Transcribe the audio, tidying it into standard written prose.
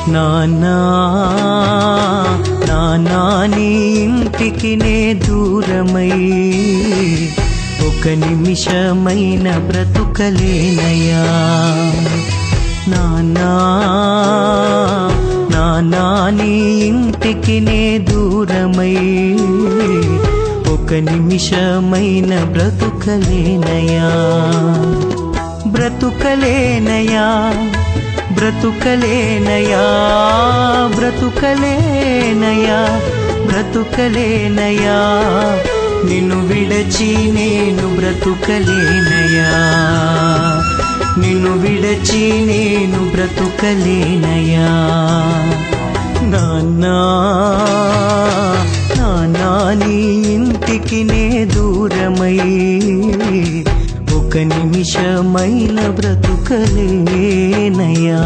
నాన్నా నాన్నా నీ ఇంటికి నే దూరమై ఒక నిమిషమైన బ్రతుకలేనయ్యా. నాన్నా నాన్నా నీ ఇంటికి నే దూరమై ఒక నిమిషమైన బ్రతుకలేనయ్యా. బ్రతుకలేనయ్యా బ్రతుకలేనయ్యా బ్రతుకలేనయ్యా బ్రతుకలేనయ్యా నిన్ను విడచి నేను బ్రతుకలేనయ్యా. నిన్ను విడచి నేను బ్రతుకలేనయ్యా. నాన్నా నాన్నా నీ ఇంటికి నే దూరమై ఒక నిమిషమైన బ్రతుకలేనయ్యా.